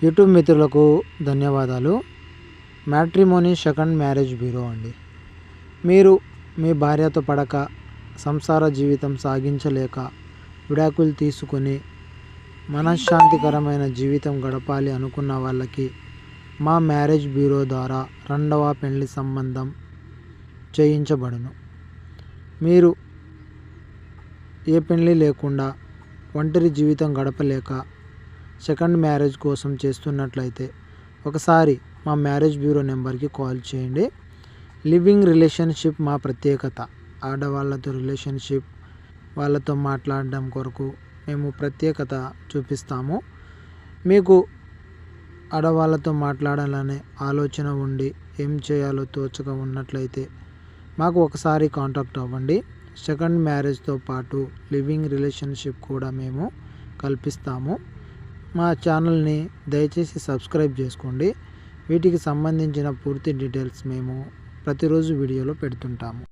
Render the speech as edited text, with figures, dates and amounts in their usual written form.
YouTube మిత్రులకు ధన్యవాదాలు. Matrimony second marriage bureau అండి. మీరు మీ భార్యతో పడక సంసార జీవితం సాగించలేక విడాకులు తీసుకొని మనశ్శాంతికరమైన జీవితం గడపాలి అనుకున్న వాళ్ళకి మా మ్యారేజ్ బ్యూరో ద్వారా రెండవ పెళ్లి సంబంధం చేయించబడును. మీరు ఏ పెళ్లి లేకుండా ఒంటరి జీవితం గడపలేక సెకండ్ మ్యారేజ్ కోసం చేస్తున్నట్లయితే ఒకసారి మా మ్యారేజ్ బ్యూరో నెంబర్కి కాల్ చేయండి. లివింగ్ రిలేషన్షిప్ మా ప్రత్యేకత. ఆడవాళ్ళతో రిలేషన్షిప్ వాళ్ళతో మాట్లాడడం కొరకు మేము ప్రత్యేకత చూపిస్తాము. మీకు ఆడవాళ్ళతో మాట్లాడాలనే ఆలోచన ఉండి ఏం చేయాలో తోచక ఉన్నట్లయితే మాకు ఒకసారి కాంటాక్ట్ అవ్వండి. సెకండ్ మ్యారేజ్తో పాటు లివింగ్ రిలేషన్షిప్ కూడా మేము కల్పిస్తాము. మా ఛానల్ని దయచేసి సబ్స్క్రైబ్ చేసుకోండి. వీటికి సంబంధించిన పూర్తి డీటెయిల్స్ మేము ప్రతిరోజు వీడియోలో పెడుతుంటాము.